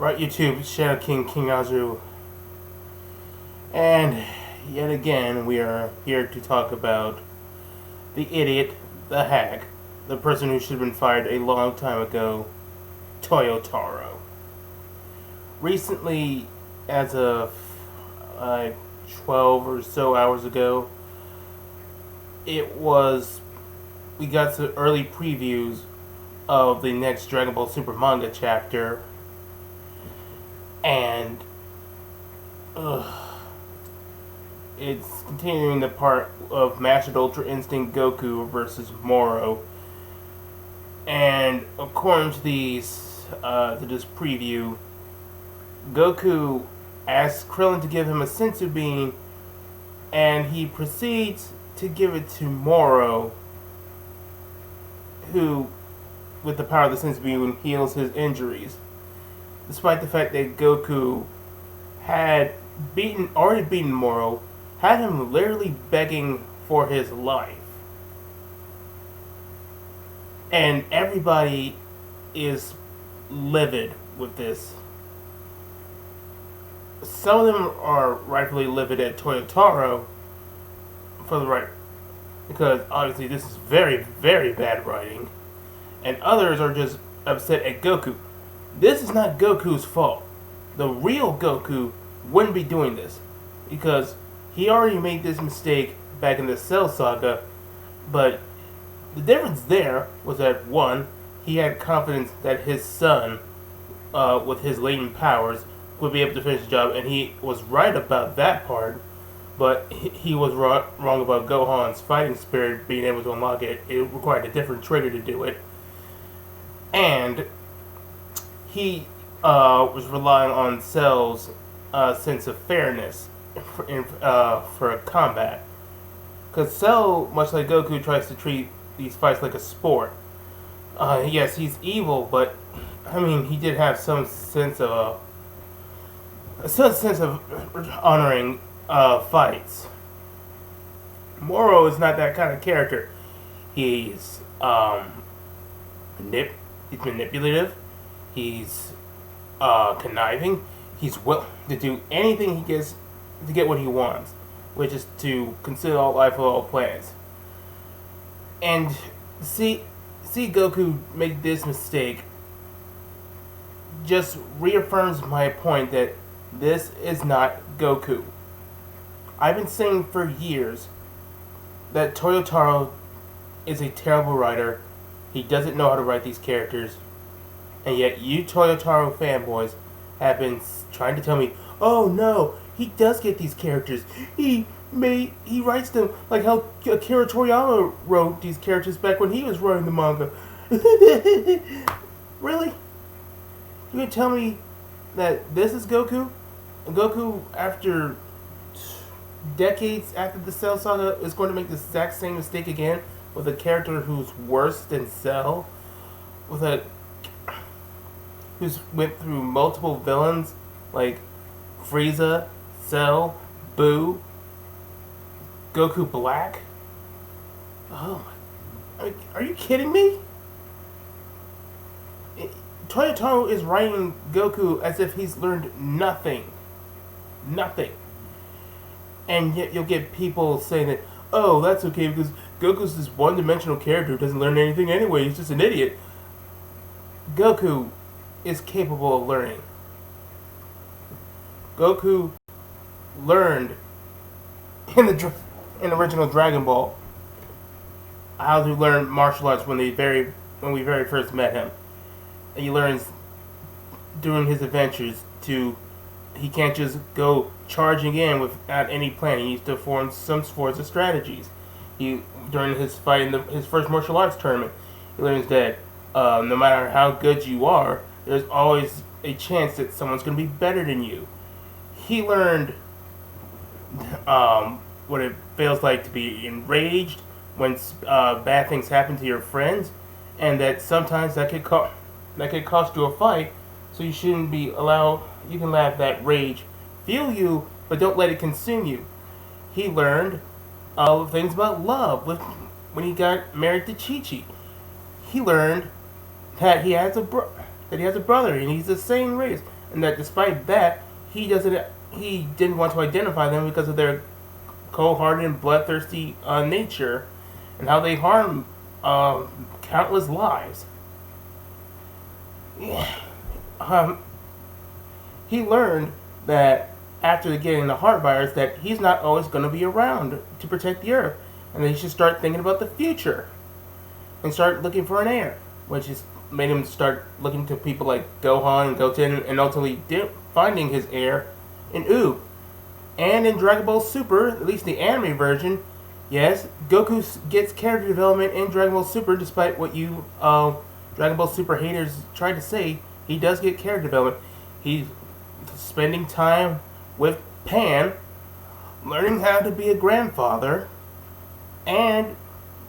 Right, YouTube, Shadow King Azu, and yet again we are here to talk about the idiot, the hack, the person who should have been fired a long time ago, Toyotaro. Recently, as of 12 or so hours ago, we got some early previews of the next Dragon Ball Super manga chapter, and it's continuing the part of Mastered Ultra Instinct Goku versus Moro. And according to this preview, Goku asks Krillin to give him a sensu bean, and he proceeds to give it to Moro, who, with the power of the sensu bean, heals his injuries. Despite the fact that Goku had already beaten Moro, had him literally begging for his life. And everybody is livid with this. Some of them are rightfully livid at Toyotaro because obviously this is very, very bad writing. And others are just upset at Goku. This is not Goku's fault. The real Goku wouldn't be doing this, because he already made this mistake back in the Cell Saga, but the difference there was that, one, he had confidence that his son, with his latent powers, would be able to finish the job, and he was right about that part, but he was wrong about Gohan's fighting spirit being able to unlock it. It required a different trigger to do it. And he was relying on Cell's sense of fairness for combat. Because Cell, much like Goku, tries to treat these fights like a sport. Yes, he's evil, but I mean, he did have some sense of honoring fights. Moro is not that kind of character. He's he's manipulative. He's conniving. He's willing to do anything he gets to get what he wants, which is to consider all life of all plans. And see Goku make this mistake just reaffirms my point that this is not Goku. I've been saying for years that Toyotaro is a terrible writer. He doesn't know how to write these characters. And yet you Toyotaro fanboys have been trying to tell me, oh no, he does get these characters. He writes them like how Akira Toriyama wrote these characters back when he was writing the manga. Really? You can tell me that this is Goku? And Goku, after decades after the Cell Saga, is going to make the exact same mistake again with a character who's worse than Cell? Who's went through multiple villains like Frieza, Cell, Boo, Goku Black? Oh, are you kidding me? Toyotaro is writing Goku as if he's learned nothing. Nothing. And yet you'll get people saying that, oh, that's okay because Goku's this one-dimensional character who doesn't learn anything anyway, he's just an idiot. Goku is capable of learning. Goku learned in the original Dragon Ball how to learn martial arts when we very first met him. And he learns during his adventures he can't just go charging in without any plan. He needs to form some sorts of strategies. During his fight in his first martial arts tournament, he learns that no matter how good you are, there's always a chance that someone's going to be better than you. He learned what it feels like to be enraged when bad things happen to your friends, and that sometimes that could cost you a fight. So you shouldn't be allowed. You can let that rage fuel you, but don't let it consume you. He learned things about love when he got married to Chi-Chi. He learned that he has a brother and he's the same race. and that despite that, he didn't want to identify them because of their cold-hearted and bloodthirsty nature, and how they harm countless lives. Yeah. He learned that after getting the heart virus that he's not always going to be around to protect the Earth, and that he should start thinking about the future and start looking for an heir, which is made him start looking to people like Gohan and Goten, and ultimately finding his heir in Oob. And in Dragon Ball Super, at least the anime version, yes, Goku gets character development in Dragon Ball Super, despite what you Dragon Ball Super haters tried to say. He does get character development. He's spending time with Pan, learning how to be a grandfather, and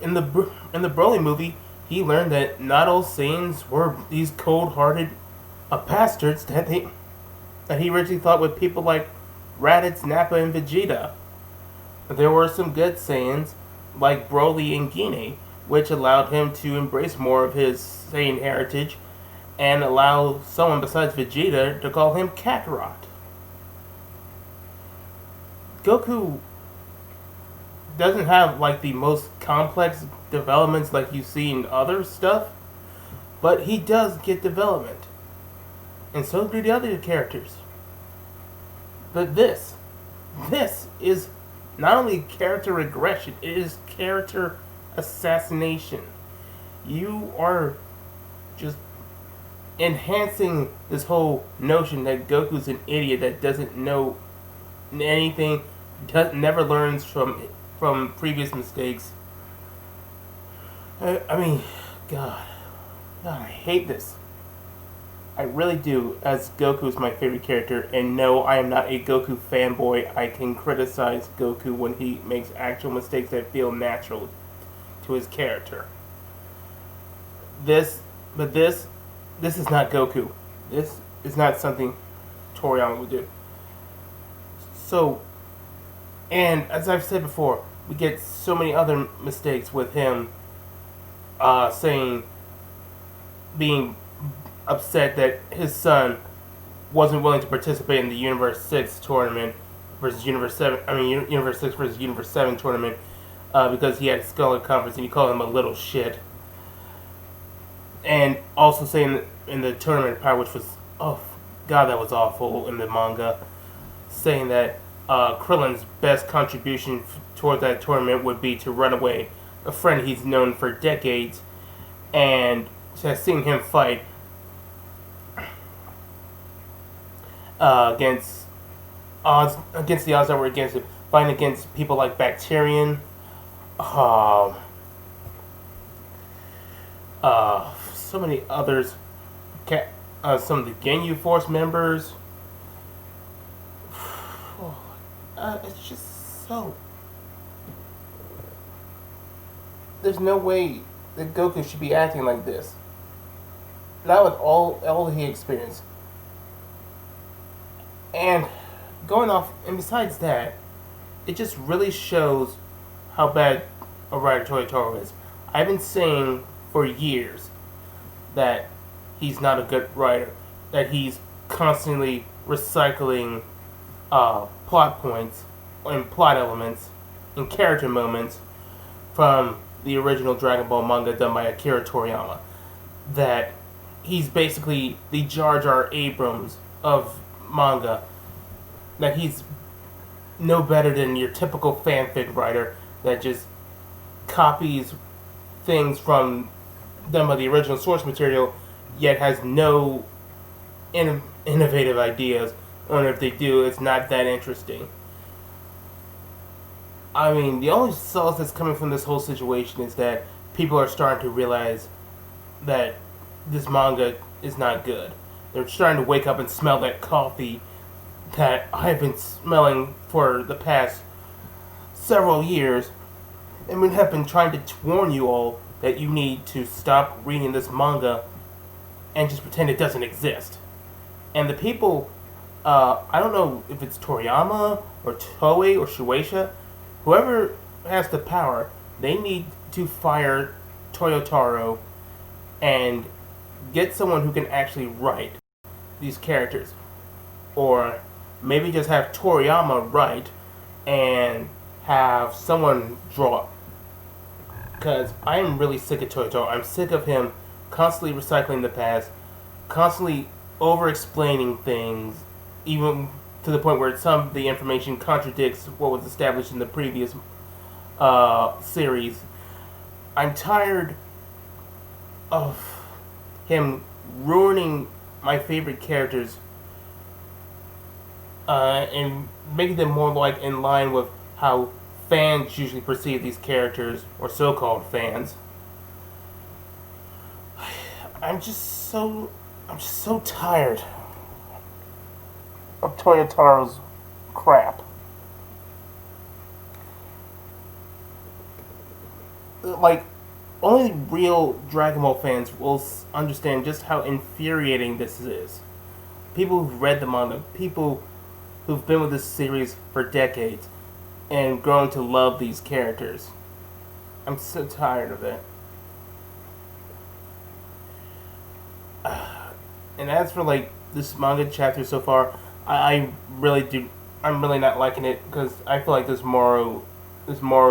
in the Broly movie, he learned that not all Saiyans were these cold-hearted bastards that he originally thought with people like Raditz, Nappa, and Vegeta. There were some good Saiyans like Broly and Gine, which allowed him to embrace more of his Saiyan heritage and allow someone besides Vegeta to call him Kakarot. Goku doesn't have like the most complex developments like you see in other stuff, but he does get development, and so do the other characters. But this is not only character regression, it is character assassination. You are just enhancing this whole notion that Goku's an idiot that doesn't know anything, never learns from previous mistakes. I mean, God, I hate this. I really do, as Goku is my favorite character, and no, I am not a Goku fanboy. I can criticize Goku when he makes actual mistakes that feel natural to his character. This is not Goku. This is not something Toriyama would do. So, and as I've said before, we get so many other mistakes with him being upset that his son wasn't willing to participate in the Universe 6 tournament versus Universe 7. Universe 6 versus Universe 7 tournament because he had a Skull Conference, and he called him a little shit. And also saying in the tournament part, which was, oh god, that was awful in the manga, saying that Krillin's best contribution towards that tournament would be to run away a friend he's known for decades, and has seen him fight against the odds that were against him, fighting against people like Bacterian, so many others, some of the Ginyu Force members. It's just so. There's no way that Goku should be acting like this. Not with all he experienced. And going off, and besides that, it just really shows how bad a writer Toyotaro is. I've been saying for years that he's not a good writer, that he's constantly recycling plot points and plot elements and character moments from the original Dragon Ball manga done by Akira Toriyama. That he's basically the Jar Jar Abrams of manga. That he's no better than your typical fanfic writer that just copies things from done by the original source material, yet has no innovative ideas, or if they do, it's not that interesting. I mean, the only solace that's coming from this whole situation is that people are starting to realize that this manga is not good. They're starting to wake up and smell that coffee that I've been smelling for the past several years, and we have been trying to warn you all that you need to stop reading this manga and just pretend it doesn't exist. And the people, I don't know if it's Toriyama or Toei or Shueisha, whoever has the power, they need to fire Toyotaro and get someone who can actually write these characters. or maybe just have Toriyama write and have someone draw. Because I am really sick of Toyotaro. I'm sick of him constantly recycling the past, constantly over-explaining things, even to the point where some of the information contradicts what was established in the previous series. I'm tired of him ruining my favorite characters and making them more like in line with how fans usually perceive these characters, or so-called fans. I'm just so tired of Toyotaro's crap. Like, only real Dragon Ball fans will understand just how infuriating this is. People who've read the manga, people who've been with this series for decades, and grown to love these characters. I'm so tired of it. And as for like this manga chapter so far, I'm really not liking it because I feel like this Moro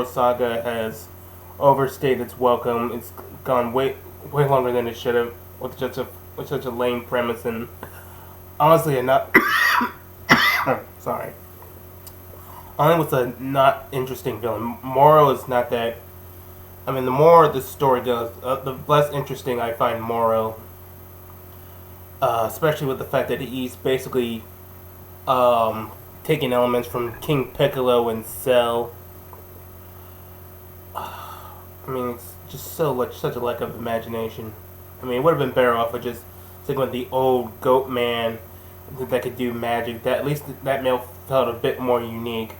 saga has overstayed its welcome. It's gone way longer than it should have with such a lame premise, and honestly, not sorry. Only with a not interesting villain. Moro is not that. I mean, the more the story goes, the less interesting I find Moro. Especially with the fact that he's basically taking elements from King Piccolo and Cell. I mean, it's just such a lack of imagination. I mean, it would have been better off with just sticking with the old goat man that could do magic. That at least that male felt a bit more unique.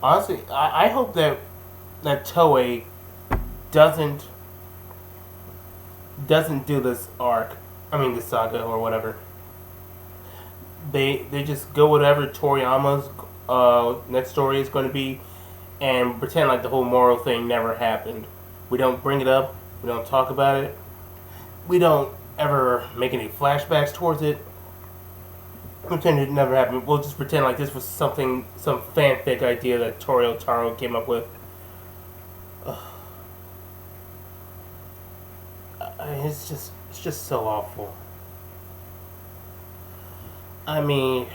Honestly, I hope that Toei doesn't do this arc. I mean, the saga or whatever. They just go whatever Toriyama's next story is going to be, and pretend like the whole Moro thing never happened. We don't bring it up. We don't talk about it. We don't ever make any flashbacks towards it. Pretend it never happened. We'll just pretend like this was some fanfic idea that Toyotaro came up with. It's just so awful. I mean,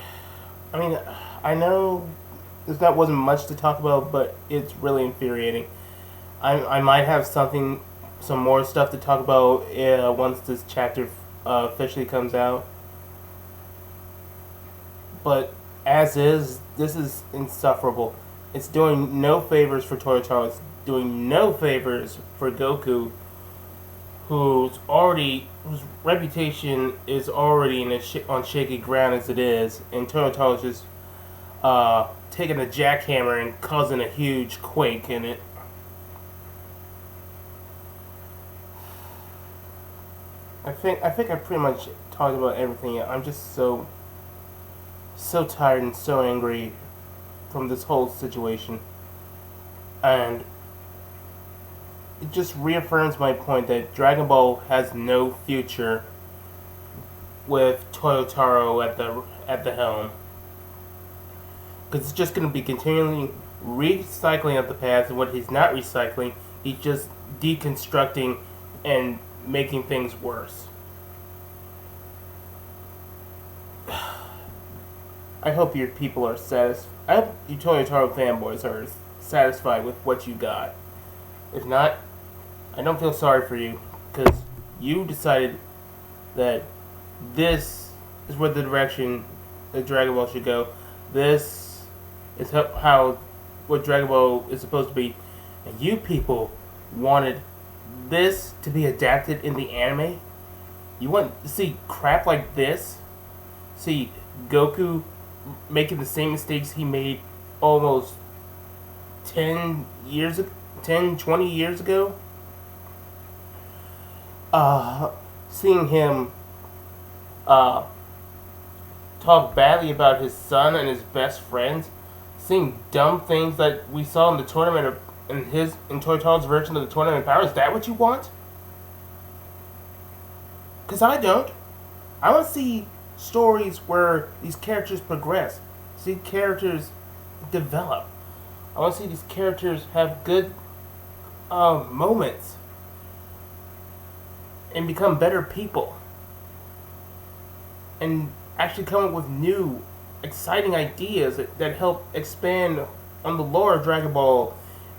I know that wasn't much to talk about, but it's really infuriating. I might have some more stuff to talk about once this chapter officially comes out. But as is, this is insufferable. It's doing no favors for Toyotaro. It's doing no favors for Goku, whose reputation is already on shaky ground as it is, and Toyotaro's just taking a jackhammer and causing a huge quake in it. I think I pretty much talked about everything. I'm just so tired and so angry from this whole situation, and it just reaffirms my point that Dragon Ball has no future with Toyotaro at the helm, because it's just going to be continually recycling of the past, and what he's not recycling, he's just deconstructing and making things worse. I hope your people are satisfied. I hope you Toyotaro fanboys are satisfied with what you got. If not, I don't feel sorry for you, because you decided that this is where the direction that Dragon Ball should go. This is how what Dragon Ball is supposed to be, and you people wanted this to be adapted in the anime. You want to see crap like this? See Goku making the same mistakes he made almost 10, 20 years ago? Seeing him talk badly about his son and his best friends, seeing dumb things that we saw in the tournament in Toyotaro's version of the Tournament of Power, is that what you want? Because I don't. I want to see stories where these characters progress, see characters develop. I want to see these characters have good moments and become better people and actually come up with new, exciting ideas that help expand on the lore of Dragon Ball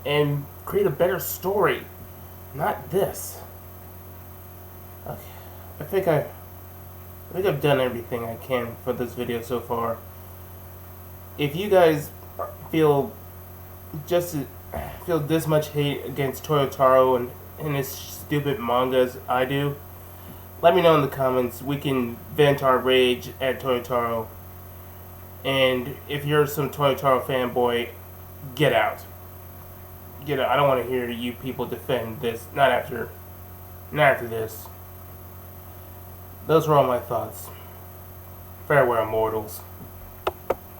and create a better story. Not this. Okay. I think I've done everything I can for this video so far. If you guys feel this much hate against Toyotaro and his stupid manga as I do, let me know in the comments. We can vent our rage at Toyotaro. And if you're some Toyotaro fanboy, get out. Get out. I don't want to hear you people defend this. Not after this. Those were all my thoughts. Farewell, mortals.